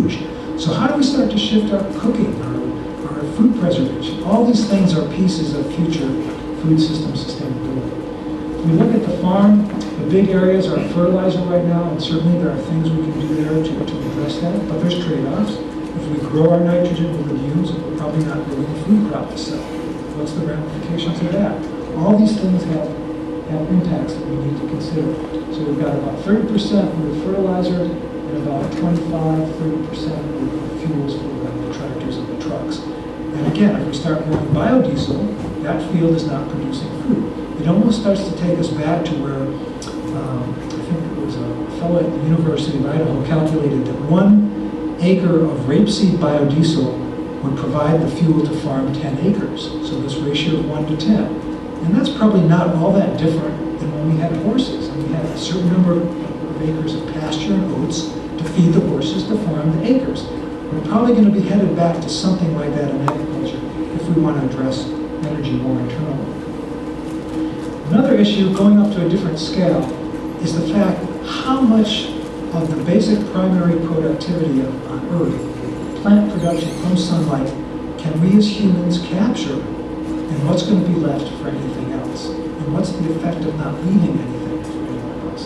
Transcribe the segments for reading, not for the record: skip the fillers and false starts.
huge. So how do we start to shift our cooking, our food preservation? All these things are pieces of future food system sustainability. If we look at the farm, the big areas are fertilizer right now, and certainly there are things we can do there to address that, but there's trade-offs. If we grow our nitrogen with legumes, we're probably not growing a food crop to sell. What's the ramifications of that? All these things have impacts that we need to consider. So we've got about 30% with fertilizer and about 25-30% with fuels for the tractors and the trucks. And again, if we start growing biodiesel, that field is not producing food. It almost starts to take us back to where I think it was a fellow at the University of Idaho calculated that 1 acre of rapeseed biodiesel would provide the fuel to farm 10 acres. So this ratio of 1 to 10. And that's probably not all that different than when we had horses. And we had a certain number of acres of pasture and oats to feed the horses to farm the acres. We're probably going to be headed back to something like that in agriculture if we want to address energy more internally. Another issue, going up to a different scale, is the fact how much of the basic primary productivity on Earth, plant production from sunlight, can we as humans capture, and what's going to be left for anything else? And what's the effect of not leaving anything for anyone else?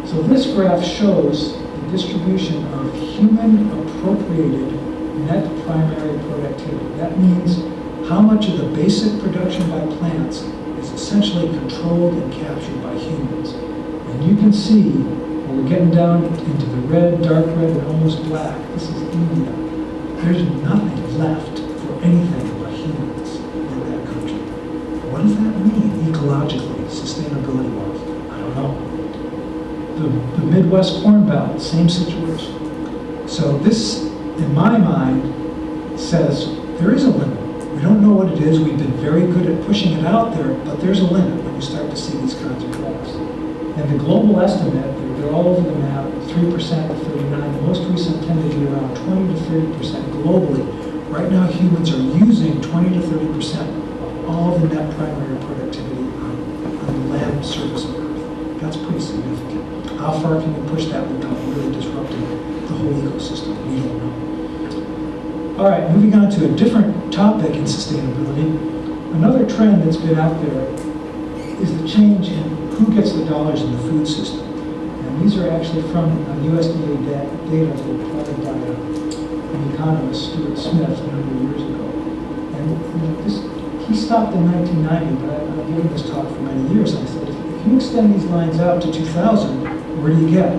So this graph shows the distribution of human appropriated net primary productivity. That means how much of the basic production by plants is essentially controlled and captured by humans. And you can see, when we're getting down into the red, dark red, and almost black, this is India. There's nothing left for anything but humans in that country. What does that mean ecologically, sustainability-wise? I don't know. The Midwest Corn Belt, same situation. So this, in my mind, says there is a limit. We don't know what it is. We've been very good at pushing it out there, but there's a limit when you start to see these kinds of graphs. And the global estimate, they're all over the map, 3% to 39. The most recent tend to be around 20 to 30% globally. Right now, humans are using 20 to 30% of all the net primary productivity on the land surface of Earth. That's pretty significant. How far can we push that without really disrupting the whole ecosystem? We don't know. All right, moving on to a different topic in sustainability. Another trend that's been out there is the change in who gets the dollars in the food system. And these are actually from USDA data that were provided by an economist, Stuart Smith, a number of years ago. And he stopped in 1990, but I've given this talk for many years. And I said, if you extend these lines out to 2000, where do you get?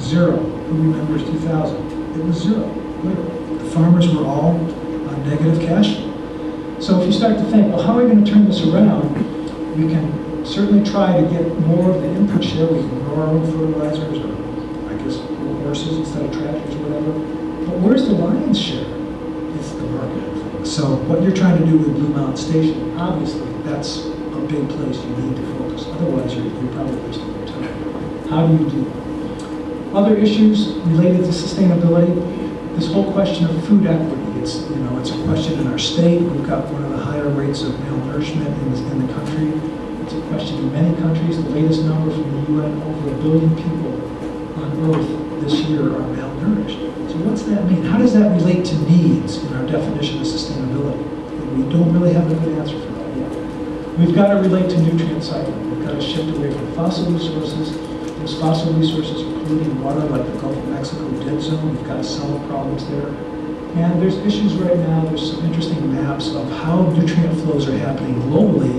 0. Who remembers 2000? It was 0, literally. The farmers were all on negative cash flow. So if you start to think, well, how are we going to turn this around? We can certainly try to get more of the input share. We can grow our own fertilizers, or I guess horses instead of tractors or whatever. But where's the lion's share? It's the marketing thing. So what you're trying to do with Blue Mountain Station, obviously, that's a big place you need to focus. Otherwise, you're probably wasting your time. How do you do that? Other issues related to sustainability, this whole question of food equity. It's a question in our state. We've got one of the higher rates of malnourishment in the country. It's a question in many countries. The latest number from the UN, over 1 billion people on Earth this year are malnourished. So what's that mean? How does that relate to needs in our definition of sustainability? And we don't really have a good answer for that yet. We've got to relate to nutrient cycling. We've got to shift away from fossil resources. Those fossil resources are polluting water like the Gulf of Mexico dead zone. We've got to solve problems there. And there's issues right now. There's some interesting maps of how nutrient flows are happening globally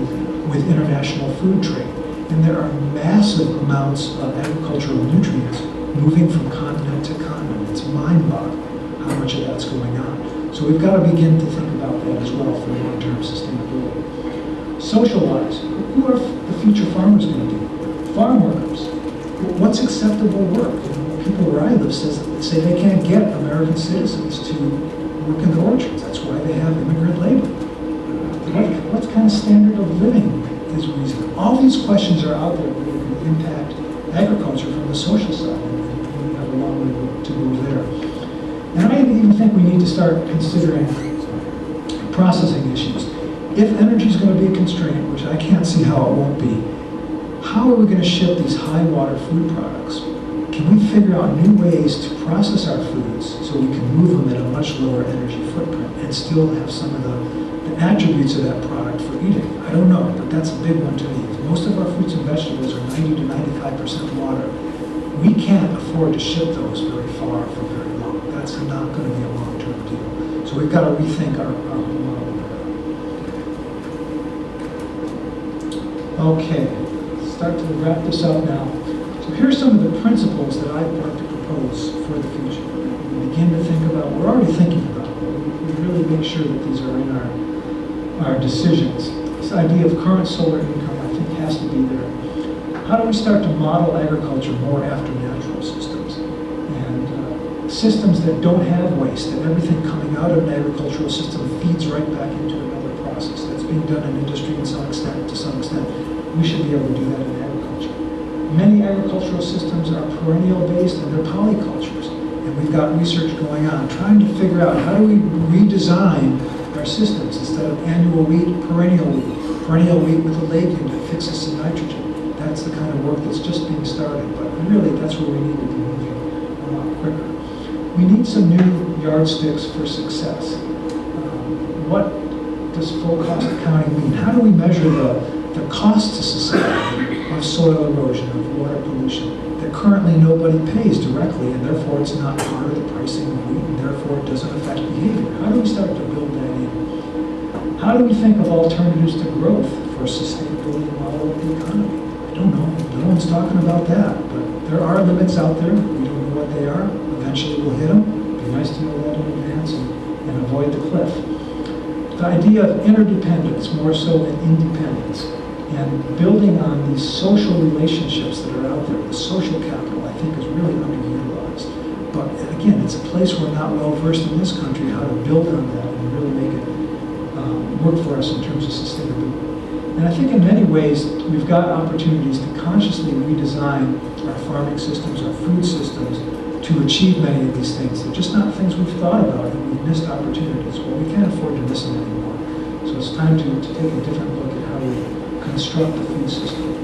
with international food trade. And there are massive amounts of agricultural nutrients moving from continent to continent. It's mind-boggling how much of that's going on. So we've got to begin to think about that as well for long-term sustainability. Social-wise, who are the future farmers going to be? Farm workers. What's acceptable work? People where I live say they can't get American citizens to work in the orchards. That's why they have immigrant labor. What kind of standard of living is reasonable? All these questions are out there that can impact agriculture from the social side, and we have a long way to go there. And I even think we need to start considering processing issues. If energy is going to be a constraint, which I can't see how it won't be, how are we going to ship these high water food products? can we figure out new ways to process our foods so we can move them at a much lower energy footprint and still have some of the attributes of that product for eating? I don't know, but that's a big one to me. Most of our fruits and vegetables are 90 to 95% water. We can't afford to ship those very far for very long. That's not going to be a long-term deal. So we've got to rethink our whole model there. Okay, start to wrap this up now. So here's some of the principles that I'd like to propose for the future. We begin to think about, we're already thinking about, we really make sure that these are in our decisions. This idea of current solar income, I think, has to be there. How do we start to model agriculture more after natural systems? And systems that don't have waste, that everything coming out of an agricultural system feeds right back into another process. That's being done in industry to some extent. We should be able to do that in agriculture. Many agricultural systems are perennial based and they're polycultures. And we've got research going on trying to figure out how do we redesign our systems instead of annual wheat, perennial wheat with a legume that fixes some nitrogen. That's the kind of work that's just being started, but really that's where we need to be moving a lot quicker. We need some new yardsticks for success. What does full cost accounting mean? How do we measure the cost to society of soil erosion, of water pollution, that currently nobody pays directly, and therefore it's not part of the pricing of wheat, and therefore it doesn't affect behavior? How do we start to build that in? How do we think of alternatives to growth for a sustainability model of the economy? I don't know. No one's talking about that, but there are limits out there. We don't know what they are. Eventually we'll hit them. It'd be nice to know that in advance and avoid the cliff. The idea of interdependence more so than independence, and building on these social relationships that are out there, the social capital, I think, is really underutilized. But again, it's a place we're not well versed in this country how to build on that and really make it work for us in terms of sustainability. And I think in many ways, we've got opportunities to consciously redesign our farming systems, our food systems, to achieve many of these things. They're just not things we've thought about, and we've missed opportunities. Well, we can't afford to miss them anymore. So it's time to take a different look at how we construct the food system.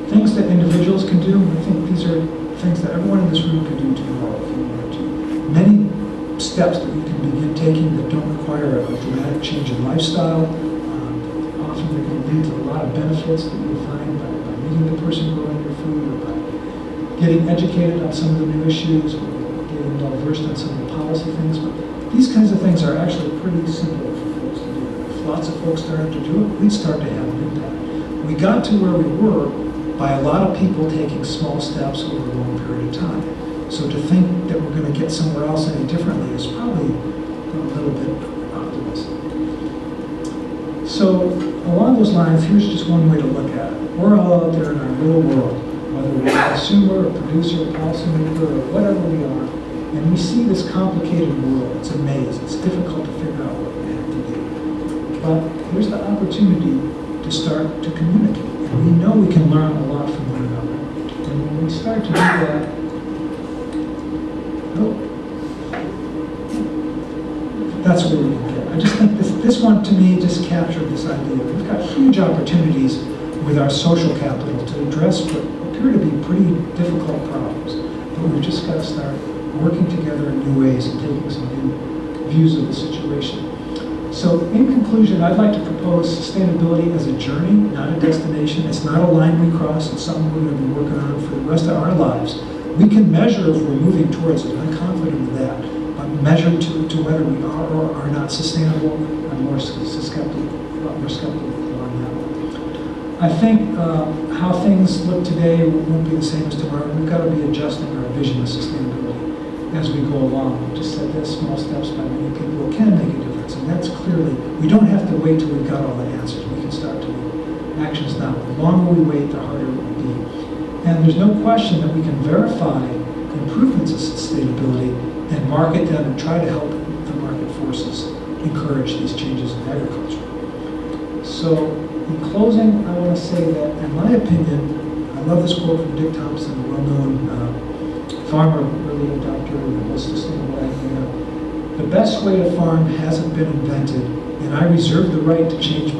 Things that individuals can do, I think these are things that everyone in this room can do tomorrow if you wanted to. Many steps that we can begin taking that don't require a dramatic change in lifestyle. Often they can lead to a lot of benefits that you'll find by meeting the person growing your food, or by getting educated on some of the new issues, or getting well versed on some of the policy things. But these kinds of things are actually pretty simple for folks to do. If lots of folks started to do it, we'd start to have an impact. We got to where we were by a lot of people taking small steps over a long period of time. So to think that we're going to get somewhere else any differently is probably a little bit optimistic. So along those lines, here's just one way to look at it. We're all out there in our little world, whether we're a consumer, a producer, a policymaker, or whatever we are, and we see this complicated world. It's a maze. It's difficult to figure out what we have to do. But here's the opportunity to start to communicate. And we know we can learn a lot from one another. And when we start to do that, that's where we can get. I just think this one, to me, just captured this idea. We've got huge opportunities with our social capital to address what appear to be pretty difficult problems. But we've just got to start working together in new ways and taking some new views of the situation. So in conclusion, I'd like to propose sustainability as a journey, not a destination. It's not a line we cross. It's something we're going to be working on for the rest of our lives. We can measure if we're moving towards it. I'm confident of that. But measure to whether we are or are not sustainable, I'm more skeptical on that one. I think how things look today won't be the same as tomorrow. We've got to be adjusting our vision of sustainability as we go along. We just said that small steps by many people can make a difference. And that's clearly, we don't have to wait till we've got all the answers. We can start to make actions now. The longer we wait, the harder it will be. And there's no question that we can verify improvements of sustainability and market them and try to help the market forces encourage these changes in agriculture. So in closing, I want to say that, in my opinion, I love this quote from Dick Thompson, a well-known farmer, really adopter of the whole sustainable idea. The best way to farm hasn't been invented, and I reserve the right to change